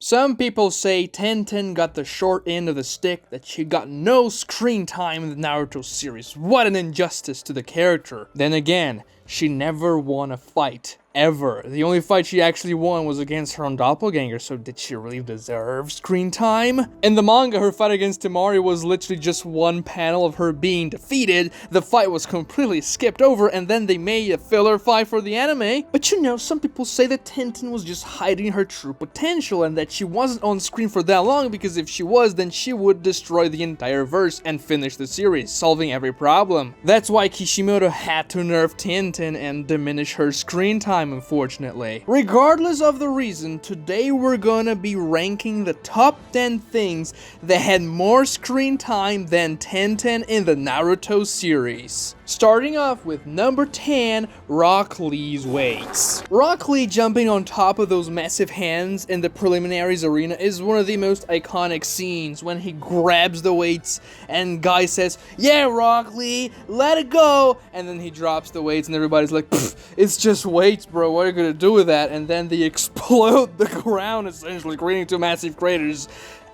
Some people say Tenten got the short end of the stick, that she got no screen time in the Naruto series. What an injustice to the character. Then again, she never won a fight. Ever. The only fight she actually won was against her own doppelganger, so did she really deserve screen time? In the manga, her fight against Temari was literally just one panel of her being defeated. The fight was completely skipped over, and then they made a filler fight for the anime. But you know, some people say that Tenten was just hiding her true potential, and that she wasn't on screen for that long, because if she was, then she would destroy the entire verse and finish the series, solving every problem. That's why Kishimoto had to nerf Tenten and diminish her screen time, unfortunately. Regardless of the reason, today we're gonna be ranking the top 10 things that had more screen time than Tenten in the Naruto series. Starting off with number 10, Rock Lee's weights. Rock Lee jumping on top of those massive hands in the preliminaries arena is one of the most iconic scenes, when he grabs the weights and Guy says, "Yeah, Rock Lee, let it go," and then he drops the weights and everybody's like, "It's just weights, bro, what are you gonna do with that?" And then they explode the ground, essentially creating two massive craters.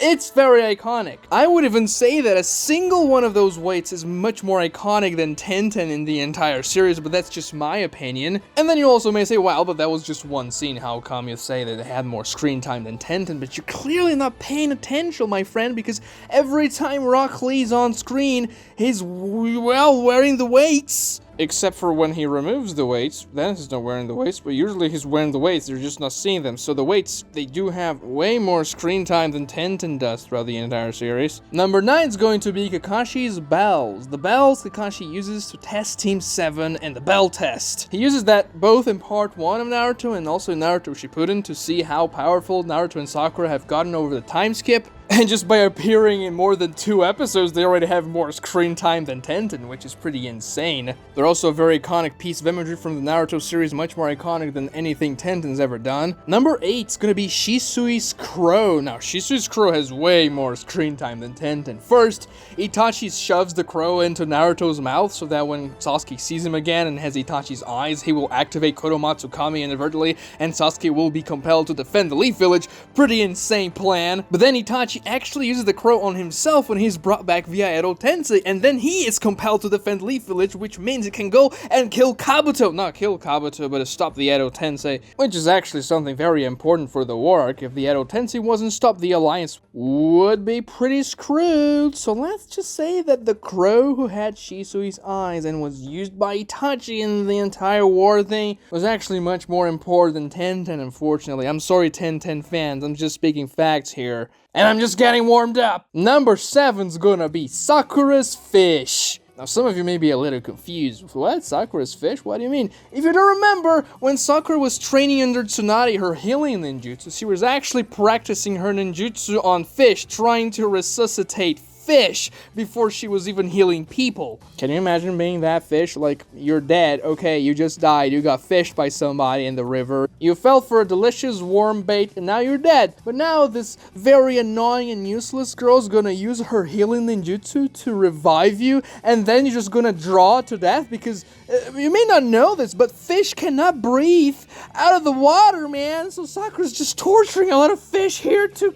It's very iconic. I would even say that a single one of those weights is much more iconic than Tenten in the entire series, but that's just my opinion. And then you also may say, well, but that was just one scene, how come you say that it had more screen time than Tenten? But you're clearly not paying attention, my friend, because every time Rock Lee's on screen, he's, well, wearing the weights. Except for when he removes the weights, then he's not wearing the weights, but usually he's wearing the weights, you're just not seeing them. So the weights, they do have way more screen time than Tenten does throughout the entire series. Number 9 is going to be Kakashi's bells. The bells Kakashi uses to test Team 7 and the bell test. He uses that both in part 1 of Naruto and also in Naruto Shippuden to see how powerful Naruto and Sakura have gotten over the time skip. And just by appearing in more than 2 episodes, they already have more screen time than Tenten, which is pretty insane. They're also a very iconic piece of imagery from the Naruto series, much more iconic than anything Tenten's ever done. Number 8 is gonna be Shisui's crow. Now, Shisui's crow has way more screen time than Tenten. First, Itachi shoves the crow into Naruto's mouth so that when Sasuke sees him again and has Itachi's eyes, he will activate Kodomatsu Kami inadvertently, and Sasuke will be compelled to defend the Leaf Village. Pretty insane plan. But then Itachi actually uses the crow on himself when he's brought back via Edo Tensei, and then he is compelled to defend Leaf Village, which means he can go and kill Kabuto. Not kill Kabuto, but to stop the Edo Tensei, which is actually something very important for the war arc. If the Edo Tensei wasn't stopped, the Alliance would be pretty screwed. So let's just say that the crow who had Shisui's eyes and was used by Itachi in the entire war thing was actually much more important than Tenten, unfortunately. I'm sorry, Tenten fans, I'm just speaking facts here. And I'm just getting warmed up. Number 7's gonna be Sakura's fish. Now, some of you may be a little confused. What? Sakura's fish? What do you mean? If you don't remember, when Sakura was training under Tsunade, her healing ninjutsu, she was actually practicing her ninjutsu on fish, trying to resuscitate fish before she was even healing people. Can you imagine being that fish? Like, you're dead, okay, you just died, you got fished by somebody in the river, you fell for a delicious worm bait, and now you're dead. But now this very annoying and useless girl's gonna use her healing ninjutsu to revive you, and then you're just gonna draw to death, because you may not know this, but fish cannot breathe out of the water, man. So Sakura's just torturing a lot of fish here to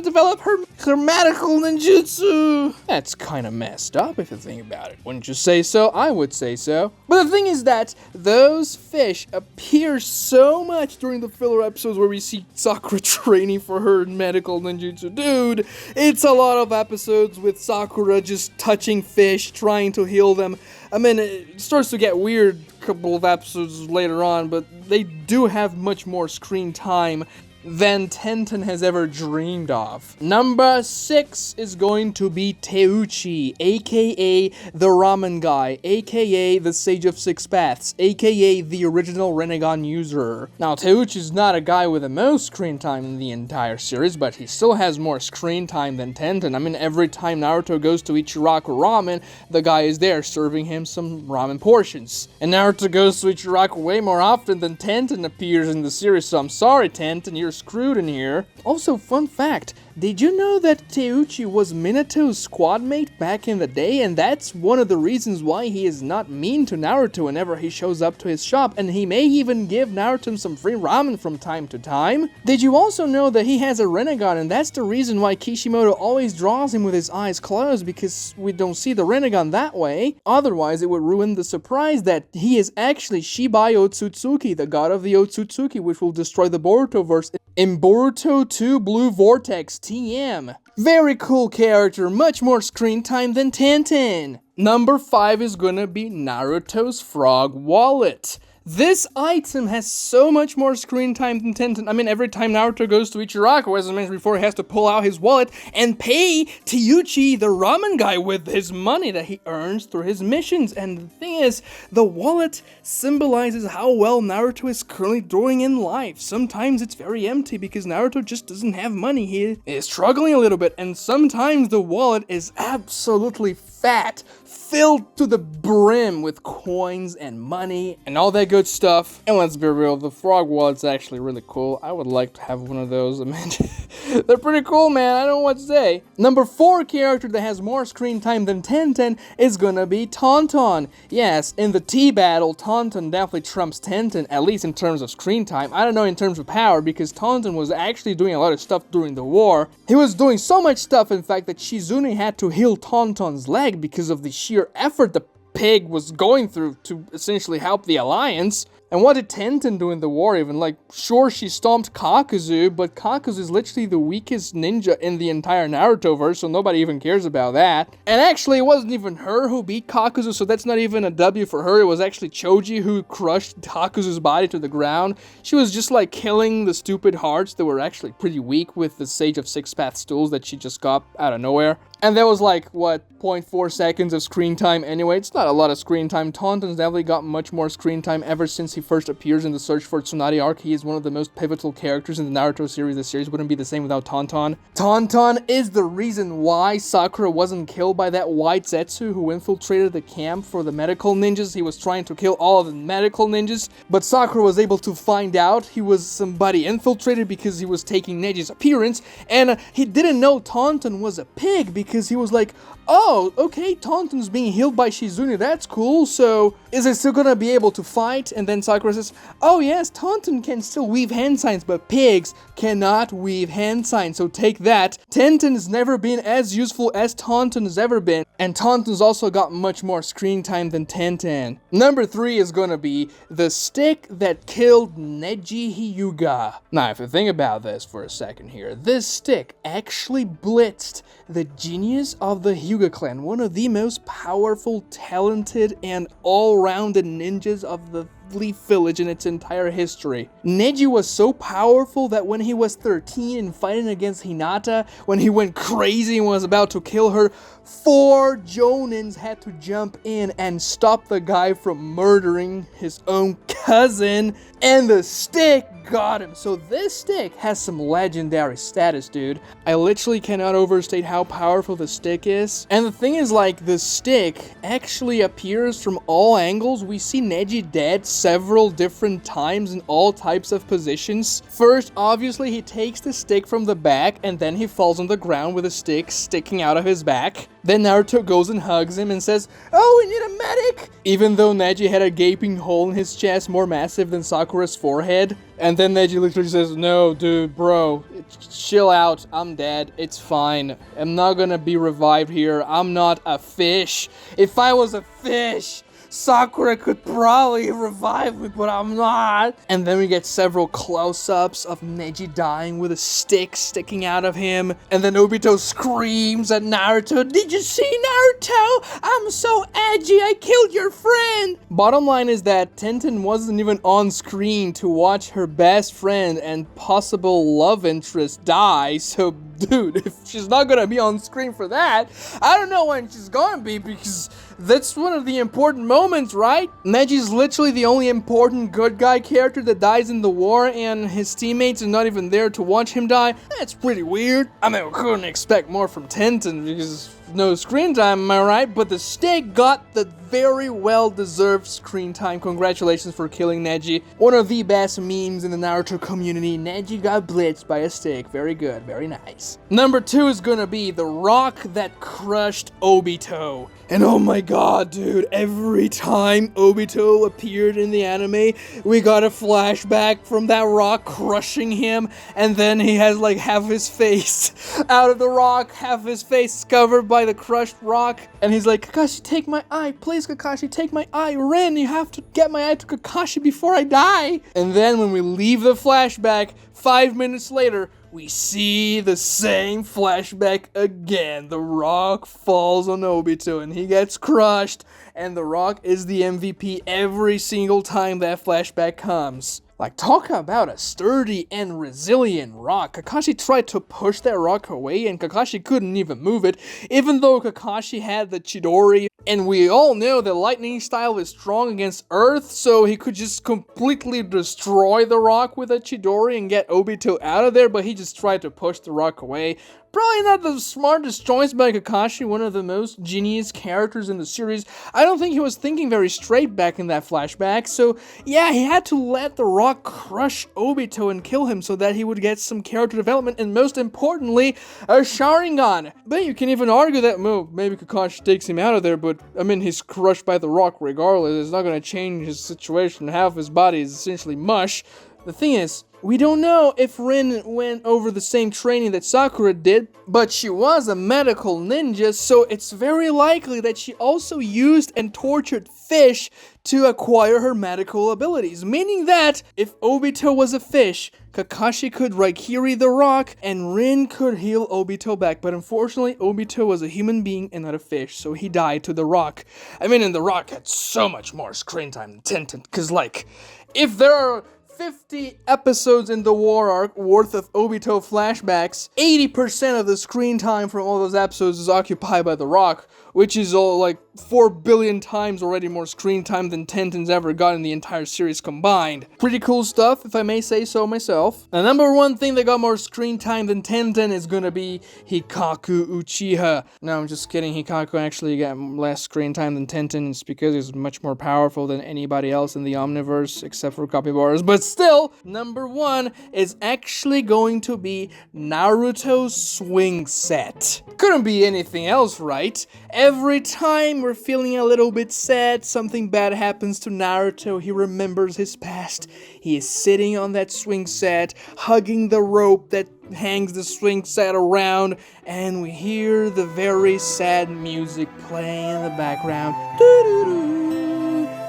develop her medical ninjutsu. That's kind of messed up if you think about it. Wouldn't you say so? I would say so. But the thing is that those fish appear so much during the filler episodes where we see Sakura training for her medical ninjutsu. Dude, it's a lot of episodes with Sakura just touching fish, trying to heal them. I mean, it starts to get weird a couple of episodes later on, but they do have much more screen time than Tenten has ever dreamed of. Number 6 is going to be Teuchi, aka the ramen guy, aka the Sage of Six Paths, aka the original Rinnegan user. Now, Teuchi's not a guy with the most screen time in the entire series, but he still has more screen time than Tenten. I mean, every time Naruto goes to Ichiraku Ramen, the guy is there serving him some ramen portions. And Naruto goes to Ichiraku way more often than Tenten appears in the series, so I'm sorry, Tenten, you're screwed in here. Also, fun fact, did you know that Teuchi was Minato's squad mate back in the day? And that's one of the reasons why he is not mean to Naruto whenever he shows up to his shop, and he may even give Naruto some free ramen from time to time. Did you also know that he has a Rinnegan, and that's the reason why Kishimoto always draws him with his eyes closed, because we don't see the Rinnegan that way. Otherwise, it would ruin the surprise that he is actually Shibai Otsutsuki, the god of the Otsutsuki, which will destroy the Borutoverse in Boruto 2 Blue Vortex TM. Very cool character, much more screen time than Tenten. Number 5 is gonna be Naruto's frog wallet. This item has so much more screen time than Tenten. I mean, every time Naruto goes to Ichiraku, as I mentioned before, he has to pull out his wallet and pay Teuchi, the ramen guy, with his money that he earns through his missions. And the thing is, the wallet symbolizes how well Naruto is currently doing in life. Sometimes it's very empty because Naruto just doesn't have money. He is struggling a little bit, and sometimes the wallet is absolutely fat, filled to the brim with coins and money and all that good stuff. And let's be real, the frog wallet's actually really cool. I would like to have one of those. I mean, they're pretty cool, man. I don't know what to say. Number 4 character that has more screen time than Tenten is gonna be Tonton. Yes, in the T battle, Tonton definitely trumps Tenten, at least in terms of screen time. I don't know in terms of power, because Tonton was actually doing a lot of stuff during the war. He was doing so much stuff, in fact, that Shizune had to heal Tonton's leg because of the sheer effort the pig was going through to essentially help the alliance. And what did Tenten do in the war even? Like, sure, she stomped Kakuzu, but Kakuzu is literally the weakest ninja in the entire Narutoverse, so nobody even cares about that. And actually, it wasn't even her who beat Kakuzu, so that's not even a W for her. It was actually Choji who crushed Kakuzu's body to the ground. She was just like killing the stupid hearts that were actually pretty weak with the Sage of Six Paths tools that she just got out of nowhere. And there was like, what, 0.4 seconds of screen time anyway. It's not a lot of screen time. Tonton's definitely got much more screen time ever since he first appears in the Search for Tsunade arc. He is one of the most pivotal characters in the Naruto series. The series wouldn't be the same without Tonton. Tonton is the reason why Sakura wasn't killed by that white Zetsu who infiltrated the camp for the medical ninjas. He was trying to kill all of the medical ninjas, but Sakura was able to find out he was somebody infiltrated because he was taking Neji's appearance, and he didn't know Tonton was a pig because he was like, oh, okay, Tonton's being healed by Shizune, that's cool, so is it still gonna be able to fight? And then Sakura says, oh yes, Tonton can still weave hand signs, but pigs cannot weave hand signs, so take that. Tenten has never been as useful as Tonton has ever been, and Tonton's also got much more screen time than Tenten. Number 3 is gonna be the stick that killed Neji Hyuga. Now, if you think about this for a second here, this stick actually blitzed the genius of the Hyuga clan, one of the most powerful, talented, and all-rounded ninjas of the Leaf Village in its entire history. Neji was so powerful that when he was 13 and fighting against Hinata, when he went crazy and was about to kill her, 4 Jonins had to jump in and stop the guy from murdering his own cousin, and the stick got him. So this stick has some legendary status, dude. I literally cannot overstate how powerful the stick is. And the thing is, like, the stick actually appears from all angles. We see Neji dead several different times in all types of positions. First, obviously, he takes the stick from the back, and then he falls on the ground with a stick sticking out of his back. Then Naruto goes and hugs him and says, oh, we need a medic! Even though Neji had a gaping hole in his chest more massive than Sakura's forehead. And then Neji literally says, no, dude, bro, chill out, I'm dead, it's fine. I'm not gonna be revived here, I'm not a fish. If I was a fish, Sakura could probably revive me, but I'm not. And then we get several close-ups of Neji dying with a stick sticking out of him. And then Obito screams at Naruto, did you see, Naruto? I'm so edgy, I killed your friend. Bottom line is that Tenten wasn't even on screen to watch her best friend and possible love interest die. So, dude, if she's not gonna be on screen for that, I don't know when she's gonna be, because that's one of the important moments, right? Neji's literally the only important good guy character that dies in the war, and his teammates are not even there to watch him die. That's pretty weird. I mean, we couldn't expect more from Tenten because no screen time, am I right? But the stick got the very well-deserved screen time. Congratulations for killing Neji. One of the best memes in the Naruto community. Neji got blitzed by a stick. Very good, very nice. Number 2 is gonna be the rock that crushed Obito. And oh my god, dude, every time Obito appeared in the anime, we got a flashback from that rock crushing him, and then he has like half his face out of the rock, half his face covered by the crushed rock, and he's like, Kakashi, take my eye, please Kakashi, take my eye, Rin, you have to get my eye to Kakashi before I die. And then when we leave the flashback, 5 minutes later, we see the same flashback again. The rock falls on Obito and he gets crushed, and the rock is the MVP every single time that flashback comes. Like, talk about a sturdy and resilient rock. Kakashi tried to push that rock away and Kakashi couldn't even move it, even though Kakashi had the Chidori. And we all know that lightning style is strong against earth, so he could just completely destroy the rock with a Chidori and get Obito out of there, but he just tried to push the rock away. Probably not the smartest choice by Kakashi, one of the most genius characters in the series. I don't think he was thinking very straight back in that flashback, so yeah, he had to let the rock crush Obito and kill him so that he would get some character development and, most importantly, a Sharingan. But you can even argue that, well, maybe Kakashi takes him out of there, but I mean, he's crushed by the rock regardless. It's not gonna change his situation. Half his body is essentially mush. The thing is, we don't know if Rin went over the same training that Sakura did, but she was a medical ninja, so it's very likely that she also used and tortured fish to acquire her medical abilities. Meaning that, if Obito was a fish, Kakashi could Raikiri the rock, and Rin could heal Obito back. But unfortunately, Obito was a human being and not a fish, so he died to the rock. I mean, and the rock had so much more screen time than Tenten, because, like, if there are 50 episodes in the War Arc worth of Obito flashbacks, 80% of the screen time from all those episodes is occupied by the rock, which is all like 4 billion times already more screen time than Tenten's ever got in the entire series combined. Pretty cool stuff, if I may say so myself. The number 1 thing that got more screen time than Tenten is gonna be Hikaku Uchiha. No, I'm just kidding. Hikaku actually got less screen time than Tenten. It's because he's much more powerful than anybody else in the Omniverse, except for capybaras. But still, number 1 is actually going to be Naruto's swing set. Couldn't be anything else, right? Every time we're feeling a little bit sad, something bad happens to Naruto, he remembers his past. He is sitting on that swing set, hugging the rope that hangs the swing set around, and we hear the very sad music playing in the background. Doo-doo-doo.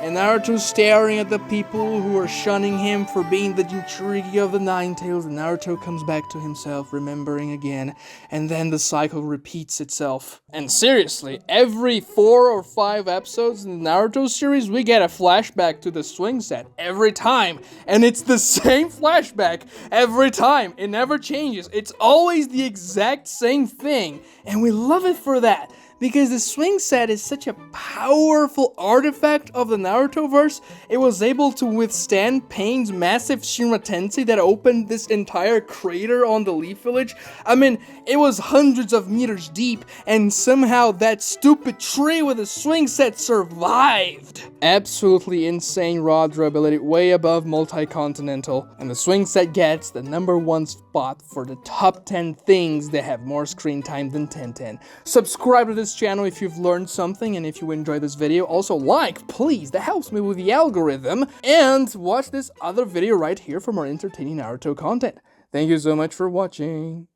And Naruto staring at the people who are shunning him for being the Jinchuriki of the Nine Tails, and Naruto comes back to himself, remembering again, and then the cycle repeats itself. And seriously, every 4 or 5 episodes in the Naruto series, we get a flashback to the swing set every time, and it's the same flashback every time. It never changes. It's always the exact same thing, and we love it for that. Because the swing set is such a powerful artifact of the Narutoverse, it was able to withstand Pain's massive Shinra Tensei that opened this entire crater on the Leaf Village. I mean, it was hundreds of meters deep, and somehow that stupid tree with a swing set survived. Absolutely insane raw durability, way above multi-continental. And the swing set gets the number 1 spot for the top 10 things that have more screen time than Tenten. Subscribe to this channel if you've learned something, and if you enjoyed this video, also like, please, that helps me with the algorithm, and watch this other video right here for more entertaining Naruto content. Thank you so much for watching.